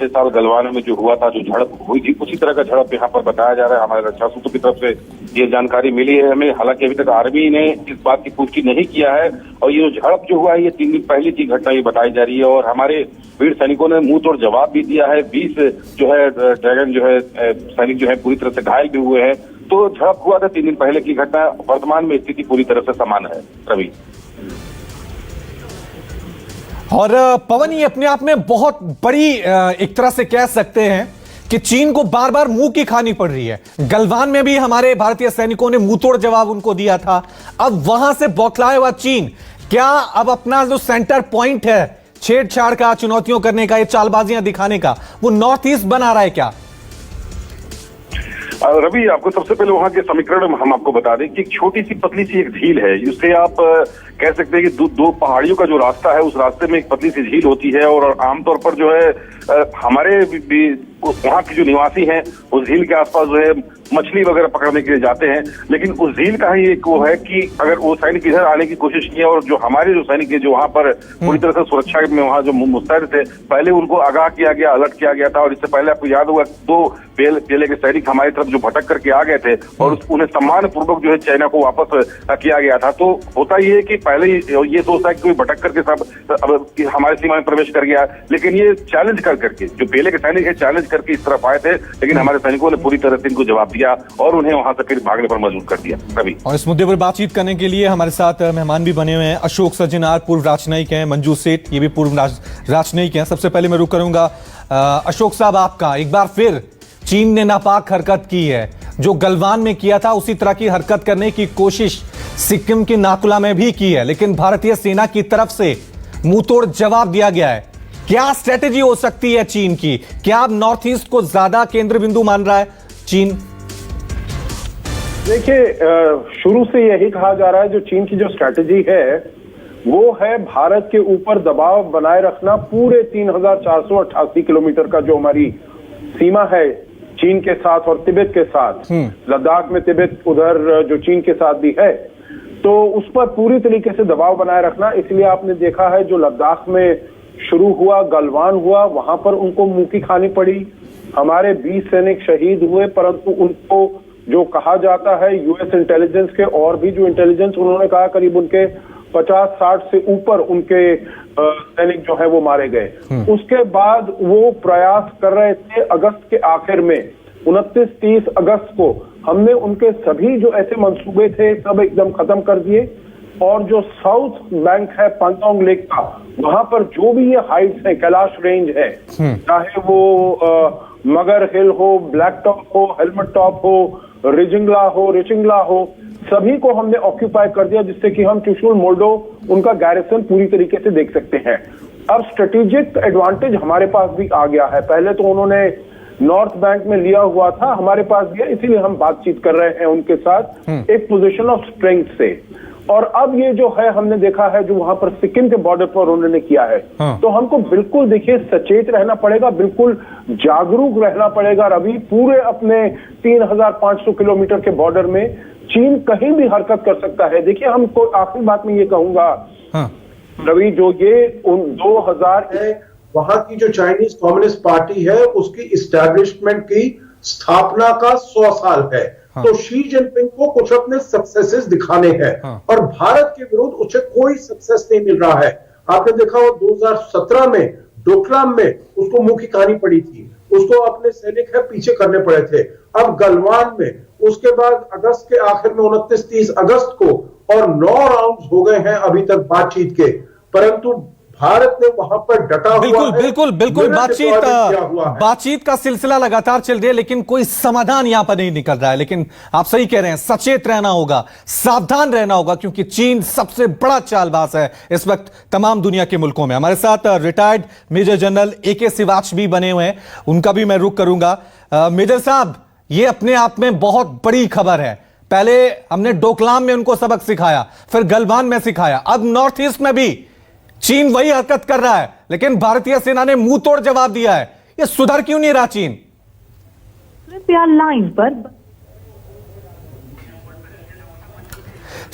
पिछले साल गलवान में जो हुआ था, जो झड़प हुई थी, उसी तरह का झड़प यहाँ पर बताया जा रहा है। हमारे रक्षा सूत्रों की तरफ से ये जानकारी मिली है हमें। हालांकि अभी तक आर्मी ने इस बात की पुष्टि नहीं किया है और ये जो झड़प जो हुआ है ये 3 दिन पहले की घटना ये बताई जा रही है और हमारे वीर सैनिकों ने मुंह तोड़ जवाब भी दिया है। 20 जो है ड्रैगन जो है सैनिक जो है पूरी तरह से घायल भी हुए हैं। तो झड़प हुआ था 3 दिन पहले की घटना। वर्तमान में स्थिति पूरी तरह से समान है। रवि और पवन, ये अपने आप में बहुत बड़ी एक तरह से कह सकते हैं कि चीन को बार बार मुंह की खानी पड़ रही है। गलवान में भी हमारे भारतीय सैनिकों ने मुंहतोड़ जवाब उनको दिया था। अब वहां से बौखलाया हुआ चीन क्या अब अपना जो सेंटर पॉइंट है छेड़छाड़ का, चुनौतियों करने का, ये चालबाजियां दिखाने का, वो नॉर्थ ईस्ट बना रहा है क्या? रवि, आपको सबसे पहले वहां के समीकरण हम आपको बता दें कि एक छोटी सी पतली सी एक झील है। उससे आप कह सकते हैं कि दो पहाड़ियों का जो रास्ता है, उस रास्ते में एक पतली सी झील होती है और आमतौर पर जो है हमारे वहां के जो निवासी हैं उस झील के आसपास जो है मछली वगैरह पकड़ने के लिए जाते हैं। लेकिन उस झील का ही एक वो है कि अगर वो सैनिक इधर आने की कोशिश किए और जो हमारे जो सैनिक है जो वहां पर पूरी तरह से सुरक्षा में वहां जो मुस्तैद थे, पहले उनको आगाह किया गया, अलर्ट किया गया था। और इससे पहले आपको याद होगा 2 पहले के सैनिक हमारी तरफ जो भटक करके आ गए थे और उन्हें सम्मान पूर्वक जो है चाइना को वापस किया गया था। तो होता ये है कि पहले ये सोचता है कि कोई भटक करके सब अब हमारी सीमा में प्रवेश कर गया, लेकिन ये चैलेंज कर करके जो पहले के सैनिक है चैलेंज करके इस तरफ आए थे। लेकिन हमारे सैनिकों ने पूरी तरह से इनको जवाब दिया और उन्हें वहां से फिर भागने पर मजबूर कर दिया। रवि, और इस मुद्दे पर बातचीत करने के लिए हमारे साथ मेहमान भी बने हुए हैं। अशोक सज्जनार पूर्व राजनयिक हैं, मंजू सेठ ये भी पूर्व राजनयिक हैं। सबसे पहले मैं रुक करूंगा अशोक साहब आपका। एक बार फिर चीन ने नापाक हरकत की है, जो गलवान में किया था उसी तरह की हरकत करने की कोशिश सिक्किम की नाकुला में भी की है, लेकिन भारतीय सेना की तरफ से मुंहतोड़ जवाब दिया गया है। क्या स्ट्रेटेजी हो सकती है चीन की? क्या अब नॉर्थ ईस्ट को ज्यादा केंद्र बिंदु मान रहा है चीन? देखिए, शुरू से यही कहा जा रहा है जो चीन की जो स्ट्रेटेजी है वो है भारत के ऊपर दबाव बनाए रखना। पूरे 3488 किलोमीटर का जो हमारी सीमा है चीन के साथ और तिब्बत के साथ, लद्दाख में तिब्बत, उधर जो चीन के साथ भी है, तो उस पर पूरी तरीके से दबाव बनाए रखना। इसलिए आपने देखा है जो लद्दाख में शुरू हुआ, गलवान हुआ, वहां पर उनको मुंह की खानी पड़ी। हमारे 20 सैनिक शहीद हुए, परंतु उनको जो कहा जाता है यूएस इंटेलिजेंस के और भी जो इंटेलिजेंस, उन्होंने कहा करीब उनके 50-60 से ऊपर उनके सैनिक जो है वो मारे गए। उसके बाद वो प्रयास कर रहे थे अगस्त के आखिर में, 29-30 अगस्त को हमने उनके सभी जो ऐसे मंसूबे थे सब एकदम खत्म कर दिए। और जो साउथ बैंक है पांगोंग लेक का, वहां पर जो भी ये हाइट्स है, कैलाश रेंज है, चाहे वो मगर हिल हो, ब्लैक टॉप हो, हेलमेट टॉप हो, रिचिंगला हो, सभी को हमने ऑक्यूपाई कर दिया, जिससे कि हम त्रिशूल मोल्डो उनका गैरिसन पूरी तरीके से देख सकते हैं। अब स्ट्रेटेजिक एडवांटेज हमारे पास भी आ गया है। पहले तो उन्होंने नॉर्थ बैंक में लिया हुआ था, हमारे पास भी है, इसीलिए हम बातचीत कर रहे हैं उनके साथ एक पोजीशन ऑफ स्ट्रेंथ से। और अब ये जो है हमने देखा है जो वहां पर सिक्किम के बॉर्डर पर उन्होंने किया है, तो हमको बिल्कुल देखिए सचेत रहना पड़ेगा, बिल्कुल जागरूक रहना पड़ेगा। रवि, पूरे अपने 3500 किलोमीटर के बॉर्डर में चीन कहीं भी हरकत कर सकता है। देखिए, हमको आखिरी बात में ये कहूंगा रवि, जो ये 2000 है, वहां की जो चाइनीज कम्युनिस्ट पार्टी है उसकी इस्टेब्लिशमेंट की स्थापना का 100 साल है। तो शी जिनपिंग को कुछ अपने सक्सेसेस दिखाने हैं और भारत के विरुद्ध उसे कोई सक्सेस नहीं मिल रहा है। आपने देखा हो 2017 में डोकलाम में उसको मुंह की खानी पड़ी थी, उसको अपने सैनिक है पीछे करने पड़े थे। अब गलवान में, उसके बाद अगस्त के आखिर में 29-30 अगस्त को, और 9 राउंड्स हो गए हैं अभी तक बातचीत के, परंतु भारत ने वहां पर डटा हुआ है। बिल्कुल बातचीत का सिलसिला लगातार चल रही है, लेकिन कोई समाधान यहां पर नहीं निकल रहा है। लेकिन आप सही कह रहे हैं, सचेत रहना होगा, सावधान रहना होगा, क्योंकि चीन सबसे बड़ा चालबाज है इस वक्त तमाम दुनिया के मुल्कों में। हमारे साथ retired major general AK Siwach भी बने हुए हैं, उनका भी मैं रुख करूंगा। मेजर साहब, ये अपने आप में बहुत बड़ी खबर है। पहले हमने डोकलाम में उनको सबक सिखाया, फिर गलवान में सिखाया, अब नॉर्थ ईस्ट में भी चीन वही हरकत कर रहा है, लेकिन भारतीय सेना ने मुंह तोड़ जवाब दिया है। ये सुधर क्यों नहीं रहा चीन? कृपया लाइन पर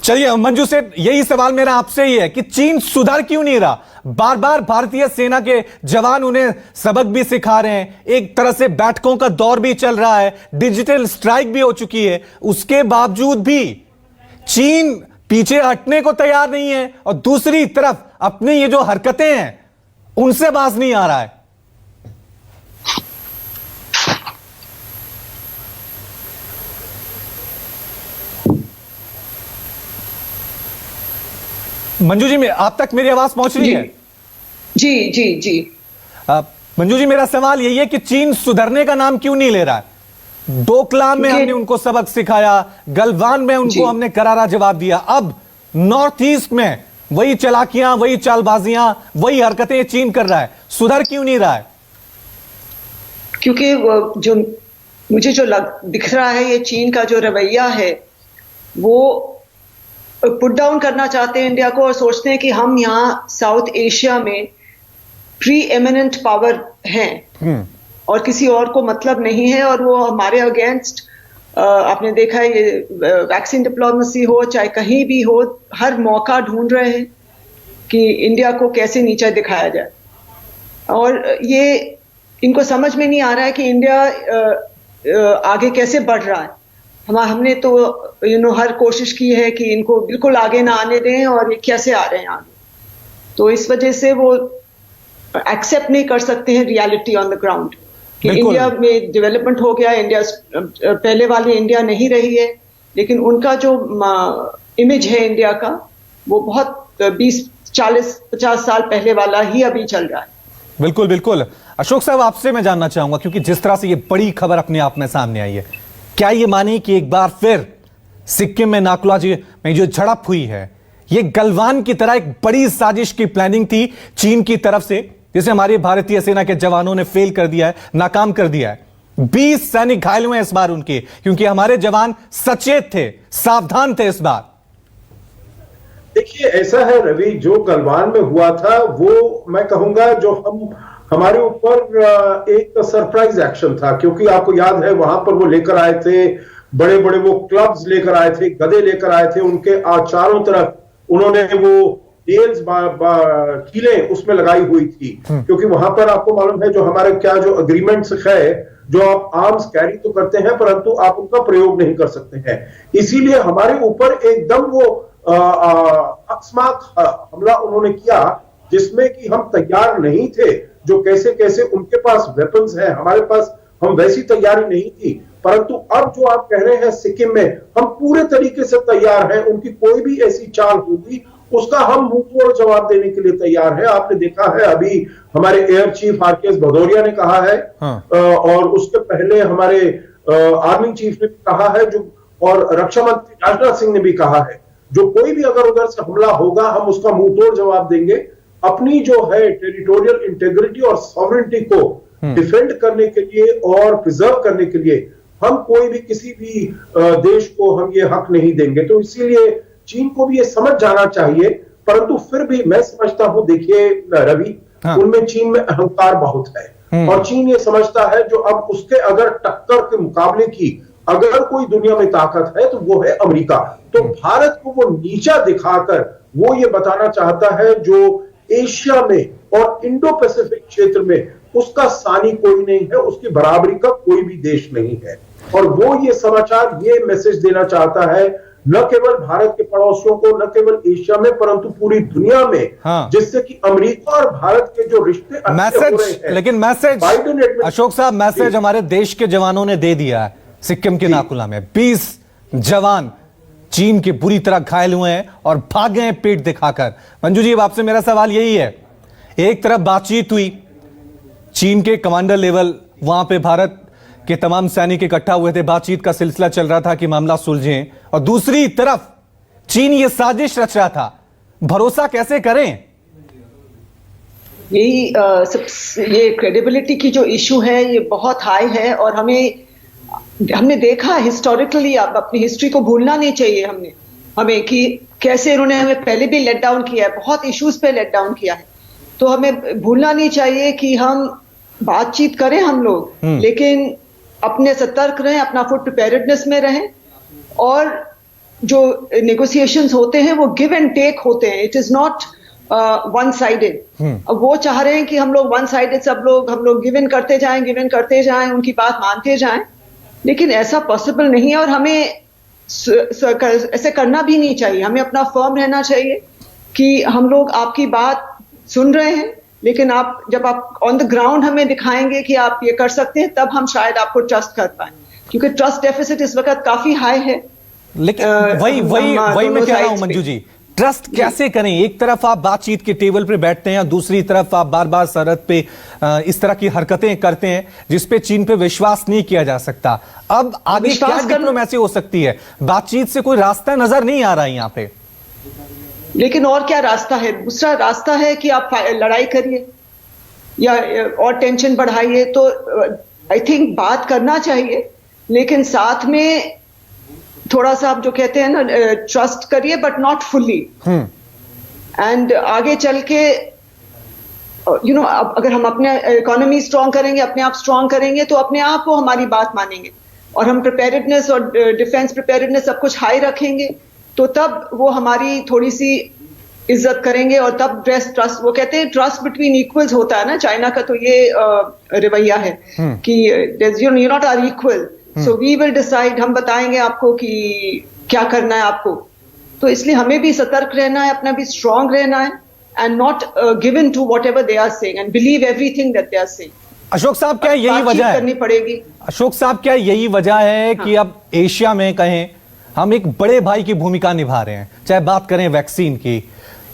चलिए मंजू से यही सवाल मेरा आपसे ही है कि चीन सुधर क्यों नहीं रहा? बार बार भारतीय सेना के जवान उन्हें सबक भी सिखा रहे हैं, एक तरह से बैठकों का दौर भी चल रहा है, डिजिटल स्ट्राइक भी हो चुकी है, उसके बावजूद भी चीन पीछे हटने को तैयार नहीं है और दूसरी तरफ अपनी ये जो हरकतें हैं उनसे बाज नहीं आ रहा है। मंजू जी, आप तक मेरी आवाज पहुंच रही है? जी जी जी। मंजू जी, मेरा सवाल यही है कि चीन सुधरने का नाम क्यों नहीं ले रहा है? डोकलाम में हमने उनको सबक सिखाया, गलवान में उनको हमने करारा जवाब दिया, अब नॉर्थ ईस्ट में वही चालाकियां, वही चालबाजियां, वही हरकतें चीन कर रहा है, सुधर क्यों नहीं रहा है? क्योंकि जो मुझे जो दिख रहा है, ये चीन का जो रवैया है वो पुट डाउन करना चाहते हैं इंडिया को और सोचते हैं कि हम यहाँ साउथ एशिया में प्री एमिनेंट पावर हैं और किसी और को मतलब नहीं है, और वो हमारे अगेंस्ट आपने देखा है ये वैक्सीन डिप्लोमेसी हो चाहे कहीं भी हो, हर मौका ढूंढ रहे हैं कि इंडिया को कैसे नीचा दिखाया जाए। और ये इनको समझ में नहीं आ रहा है कि इंडिया आगे कैसे बढ़ रहा है। हमने तो हर कोशिश की है कि इनको बिल्कुल आगे ना आने दें, और ये कैसे आ रहे हैं आगे, तो इस वजह से वो एक्सेप्ट नहीं कर सकते हैं रियलिटी ऑन द ग्राउंड कि इंडिया में डेवलपमेंट हो गया। इंडिया पहले वाली इंडिया नहीं रही है, लेकिन उनका जो इमेज है इंडिया का वो बहुत 20, 40, 50 साल पहले वाला ही अभी चल रहा है। बिल्कुल बिल्कुल। अशोक साहब, आपसे मैं जानना चाहूंगा, क्योंकि जिस तरह से ये बड़ी खबर अपने आप में सामने आई है, क्या ये मानी कि एक बार फिर सिक्किम में नाकुला जी में जो झड़प हुई है, ये गलवान की तरह एक बड़ी साजिश की प्लानिंग थी चीन की तरफ से, जिसे हमारी भारतीय सेना के जवानों ने फेल कर दिया है, नाकाम कर दिया है। 20 सैनिक घायल हुए इस बार उनके, क्योंकि हमारे जवान सचेत थे, सावधान थे इस बार। देखिए, ऐसा है रवि, जो गलवान में हुआ था वो मैं कहूंगा जो हमारे ऊपर एक सरप्राइज एक्शन था, क्योंकि आपको याद है वहां पर वो लेकर आए थे बड़े बड़े वो क्लब्स लेकर आए थे, गधे लेकर आए थे, उनके चारों तरफ उन्होंने वो नेल्स कीलें उसमें लगाई हुई थी, क्योंकि वहां पर आपको मालूम है जो हमारे जो अग्रीमेंट्स है, जो आप आर्म्स कैरी तो करते हैं परंतु आप उनका प्रयोग नहीं कर सकते हैं। इसीलिए हमारे ऊपर एकदम वो अकस्मात हमला उन्होंने किया, जिसमें कि हम तैयार नहीं थे। जो कैसे कैसे उनके पास वेपन्स हैं, हमारे पास हम वैसी तैयारी नहीं थी, परंतु अब जो आप कह रहे हैं सिक्किम में हम पूरे तरीके से तैयार हैं। उनकी कोई भी ऐसी चाल होगी उसका हम मुंहतोड़ जवाब देने के लिए तैयार है। आपने देखा है अभी हमारे एयर चीफ आरकेएस भदौरिया ने कहा है, और उसके पहले हमारे आर्मी चीफ ने भी कहा है, जो और रक्षा मंत्री राजनाथ सिंह ने भी कहा है, जो कोई भी अगर उधर से हमला होगा हम उसका मुंहतोड़ जवाब देंगे। अपनी जो है टेरिटोरियल इंटेग्रिटी और सॉवरेनिटी को डिफेंड करने के लिए और प्रिजर्व करने के लिए हम कोई भी किसी भी देश को हम ये हक नहीं देंगे। तो इसीलिए चीन को भी ये समझ जाना चाहिए, परंतु फिर भी मैं समझता हूं, देखिए रवि, उनमें चीन में अहंकार बहुत है, और चीन ये समझता है जो अब उसके अगर टक्कर के मुकाबले की अगर कोई दुनिया में ताकत है तो वो है अमेरिका। तो भारत को वो नीचा दिखाकर वो ये बताना चाहता है जो एशिया में और इंडो पैसिफिक क्षेत्र में उसका सानी कोई नहीं है, उसकी बराबरी का कोई भी देश नहीं है। और वो ये समाचार, ये मैसेज देना चाहता है न केवल भारत के पड़ोसियों को, न केवल एशिया में, परंतु पूरी दुनिया में, जिससे कि अमेरिका और भारत के जो रिश्ते मैसेज हो रहे हैं। लेकिन मैसेज अशोक साहब, मैसेज हमारे देश के जवानों ने दे दिया है। सिक्किम के नाकुला में 20 जवान चीन के बुरी तरह घायल हुए हैं और भाग गए हैं पीठ दिखाकर। मंजू जी, अब आपसे मेरा सवाल यही है, एक तरफ बातचीत हुई, चीन के कमांडर लेवल वहां पे भारत के तमाम सैनिक इकट्ठा हुए थे, बातचीत का सिलसिला चल रहा था कि मामला सुलझे, और दूसरी तरफ चीन ये साजिश रच रहा था। भरोसा कैसे करें? यही ये क्रेडिबिलिटी की जो इशू है ये बहुत हाई है, और हमने देखा हिस्टोरिकली, अपनी हिस्ट्री को भूलना नहीं चाहिए हमें कि कैसे इन्होंने हमें पहले भी लेट डाउन किया है, बहुत इश्यूज पे लेट डाउन किया है। तो हमें भूलना नहीं चाहिए कि हम बातचीत करें हम लोग, लेकिन अपने सतर्क रहें, अपना फुट प्रिपेयर्डनेस में रहें, और जो नेगोशिएशंस होते हैं वो गिव एंड टेक होते हैं, it is not one sided. वो चाह रहे हैं कि हम लोग वन साइडेड हम लोग गिव इन करते जाएं, उनकी बात मानते जाएं, लेकिन ऐसा पॉसिबल नहीं है और हमें ऐसे करना भी नहीं चाहिए। हमें अपना फर्म रहना चाहिए कि हम लोग आपकी बात सुन रहे हैं, लेकिन जब आप ऑन द ग्राउंड हमें दिखाएंगे कि आप ये कर सकते हैं, तब हम शायद आपको ट्रस्ट कर पाए, क्योंकि ट्रस्ट डेफिसिट इस वक्त काफी हाई है। लेकिन वही मैं कह रहा हूं मंजू जी, ट्रस्ट कैसे करें? एक तरफ आप बातचीत के टेबल पे बैठते हैं, दूसरी तरफ आप बार बार सरहद पे इस तरह की हरकतें करते हैं जिसपे चीन पे विश्वास नहीं किया जा सकता। अब आगे क्या डिप्लोमेसी हो सकती है? बातचीत से कोई रास्ता नजर नहीं आ रहा है यहां पे। लेकिन और क्या रास्ता है? दूसरा रास्ता है कि आप लड़ाई करिए या और टेंशन बढ़ाइए। तो आई थिंक बात करना चाहिए, लेकिन साथ में थोड़ा सा आप जो कहते हैं ना, ट्रस्ट करिए बट नॉट फुल्ली। एंड आगे चल के अगर हम अपने इकोनॉमी स्ट्रांग करेंगे, अपने आप स्ट्रांग करेंगे, तो अपने आप वो हमारी बात मानेंगे और हम प्रिपेयर्डनेस और डिफेंस प्रिपेयर्डनेस सब कुछ हाई रखेंगे, तो तब वो हमारी थोड़ी सी इज्जत करेंगे और तब ट्रस्ट वो कहते हैं ट्रस्ट बिटवीन इक्वल्स होता है ना। चाइना का तो ये रवैया है कि you not are equal, so we will decide, हम बताएंगे आपको कि क्या करना है आपको। तो इसलिए हमें भी सतर्क रहना है, अपना भी स्ट्रांग रहना है and not given to whatever they are saying and believe everything that they are saying. Ashok साहब, क्या यही वजह है? करनी पड़ेगी। अशोक साहब, क्या यही वजह है कि अब एशिया में कहें हम एक बड़े भाई की भूमिका निभा रहे हैं? चाहे बात करें वैक्सीन की,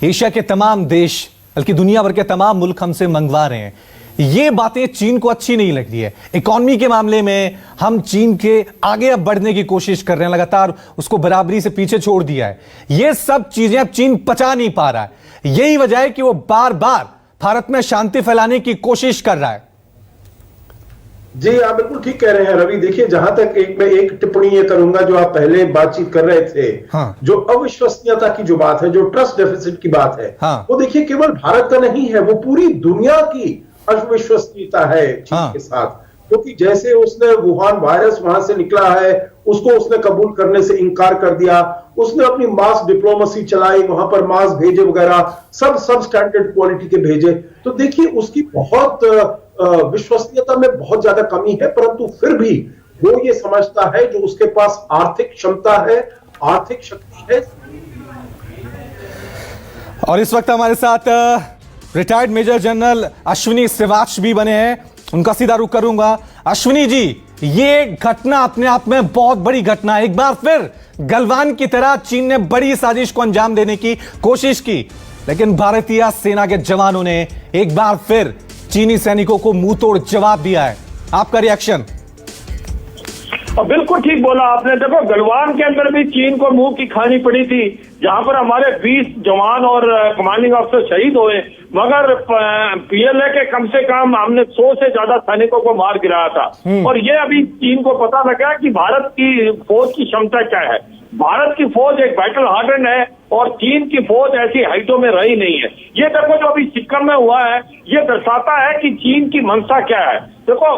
एशिया के तमाम देश बल्कि दुनिया भर के तमाम मुल्क हमसे मंगवा रहे हैं। ये बातें चीन को अच्छी नहीं लग रही है। इकोनॉमी के मामले में हम चीन के आगे अब बढ़ने की कोशिश कर रहे हैं, लगातार उसको बराबरी से पीछे छोड़ दिया है। ये सब चीजें अब चीन पचा नहीं पा रहा है। यही वजह है कि वो बार बार भारत में शांति फैलाने की कोशिश कर रहा है। जी, आप बिल्कुल ठीक कह रहे हैं रवि। देखिए, जहां तक मैं एक टिप्पणी ये करूंगा, जो आप पहले बातचीत कर रहे थे, जो अविश्वसनीयता की जो बात है, जो ट्रस्ट डेफिसिट की बात है, वो देखिए केवल भारत का नहीं है, वो पूरी दुनिया की अविश्वसनीयता है चीन के साथ। क्योंकि जैसे उसने वुहान वायरस वहां से निकला है, उसको उसने कबूल करने से इनकार कर दिया, उसने अपनी मास डिप्लोमेसी चलाई, वहां पर मास भेजे वगैरह, सब स्टैंडर्ड क्वालिटी के भेजे। तो देखिए उसकी बहुत विश्वसनीयता में बहुत ज्यादा कमी है, परंतु फिर भी वो ये समझता है जो उसके पास आर्थिक क्षमता है, आर्थिक शक्ति है। और इस वक्त हमारे साथ retired major general Ashwini Srivastava भी बने हैं, उनका सीधा रुख करूंगा। अश्विनी जी, ये घटना अपने आप में बहुत बड़ी घटना है। एक बार फिर गलवान की तरह चीन ने बड़ी साजिश को अंजाम देने की कोशिश की, लेकिन भारतीय सेना के जवानों ने एक बार फिर चीनी सैनिकों को मुंह तोड़ जवाब दिया है। आपका रिएक्शन? बिल्कुल ठीक बोला आपने। देखो, गलवान के अंदर भी चीन को मुंह की खानी पड़ी थी, जहां पर हमारे 20 जवान और कमांडिंग अफसर शहीद हुए, मगर पीएलए के कम से कम हमने 100 से ज्यादा सैनिकों को मार गिराया था। और ये अभी चीन को पता लगा कि भारत की फौज की क्षमता क्या है। भारत की फौज एक बैटल हार्डन है और चीन की फौज ऐसी हाइटों में रही नहीं है। ये देखो जो अभी सिक्किम में हुआ है, ये दर्शाता है कि चीन की मंशा क्या है। देखो,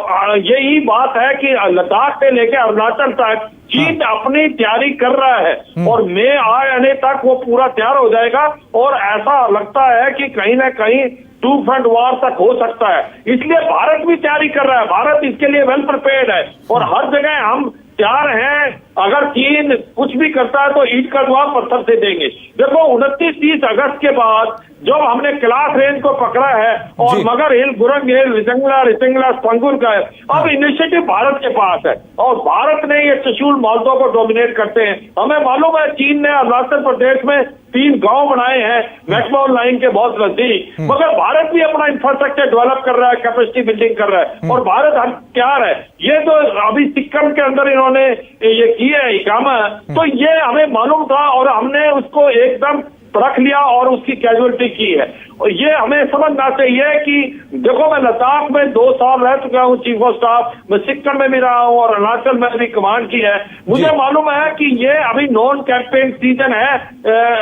यही बात है कि लद्दाख से लेकर अरुणाचल तक चीन अपनी तैयारी कर रहा है और मई आने तक वो पूरा तैयार हो जाएगा। और ऐसा लगता है कि कहीं ना कहीं 2 फ्रंट वार तक हो सकता है। इसलिए भारत भी तैयारी कर रहा है, भारत इसके लिए वेल प्रिपेयर्ड है और हर जगह हम तैयार हैं। अगर चीन कुछ भी करता है तो ईंट का जवाब पत्थर से देंगे। देखो, 29-30 अगस्त के बाद जब हमने क्लास रेंज को पकड़ा है और मगर हिल, गुरंग हिल, रिसिंगला, स्पंगुल का है, अब इनिशिएटिव भारत के पास है और भारत ने ये त्रिशूल मालदों को डोमिनेट करते हैं। हमें मालूम है चीन ने अरुणाचल प्रदेश में 3 गांव बनाए हैं मैकमोहन लाइन के बहुत नजदीक, मगर भारत भी अपना इंफ्रास्ट्रक्चर डेवलप कर रहा है, कैपेसिटी बिल्डिंग कर रहा है और भारत हम तैयार है। ये जो अभी सिक्किम के अंदर इन्होंने ये किया है इकामा, तो ये हमें मालूम था और हमने उसको एकदम रख लिया और उसकी कैजुअलिटी की है। और ये हमें समझना चाहिए कि देखो, मैं लद्दाख में 2 साल रह चुका हूँ चीफ ऑफ स्टाफ, मैं सिक्किम में भी रहा हूँ और अरुणाचल में भी कमांड की है। मुझे मालूम है कि ये अभी नॉन कैंपेन सीजन है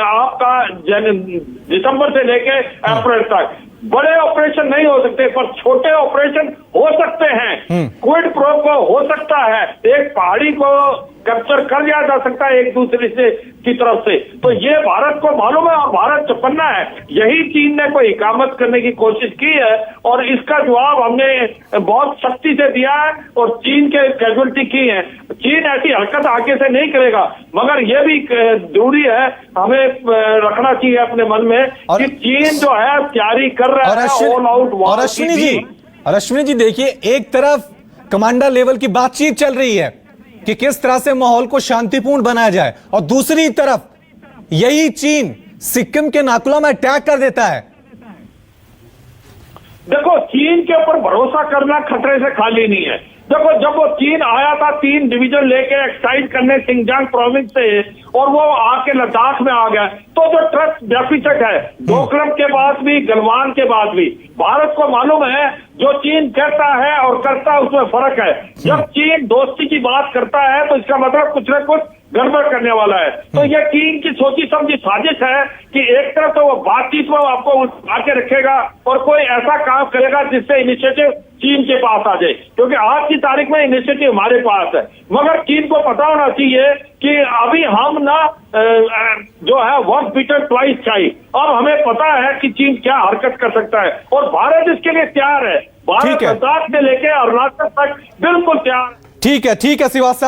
आपका दिसंबर से लेके अप्रैल तक। बड़े ऑपरेशन नहीं हो सकते, पर छोटे ऑपरेशन हो सकते हैं। क्विड प्रो को हो सकता है, एक पहाड़ी को कैप्चर कर लिया जा सकता है एक दूसरे से की तरफ से। तो ये भारत को मालूम है और भारत चौकन्ना है। यही चीन ने कोई इकामत करने की कोशिश की है और इसका जवाब हमने बहुत सख्ती से दिया है और चीन के कैजुअलिटी की है। चीन ऐसी हरकत आगे से नहीं करेगा, मगर यह भी जरूरी है हमें रखना चाहिए अपने मन में कि चीन जो है तैयारी कर रहा है ऑल आउट वॉर। और अश्विनी जी देखिए, एक तरफ कमांडर लेवल की बातचीत चल रही है कि किस तरह से माहौल को शांतिपूर्ण बनाया जाए, और दूसरी तरफ यही चीन सिक्किम के नाकुला में अटैक कर देता है। देखो, चीन के ऊपर भरोसा करना खतरे से खाली नहीं है। देखो, जब वो चीन आया था 3 डिवीजन लेके एक्साइड करने सिंगजांग प्रोविंस से, और वो आके लद्दाख में आ गया, तो जो ट्रस्ट डेफिसिट है डोकलम के बाद भी, गलवान के बाद भी, भारत को मालूम है जो चीन कहता है और करता है उसमें फर्क है। जब चीन दोस्ती की बात करता है तो इसका मतलब कुछ न कुछ गड़बड़ करने वाला है। तो ये चीन की सोची समझी साजिश है कि एक तरफ तो वो बातचीत में आपको आके रखेगा और कोई ऐसा काम करेगा जिससे इनिशिएटिव चीन के पास आ जाए, क्योंकि आज की तारीख में इनिशिएटिव हमारे पास है। मगर चीन को पता होना चाहिए कि अभी हम ना जो है वंस बीटन ट्वाइस चाहिए, और हमें पता है कि चीन क्या हरकत कर सकता है और भारत इसके लिए तैयार है। भारत लद्दाख से लेके अरुणाचल तक बिल्कुल तैयार। ठीक है श्रीवास्तव।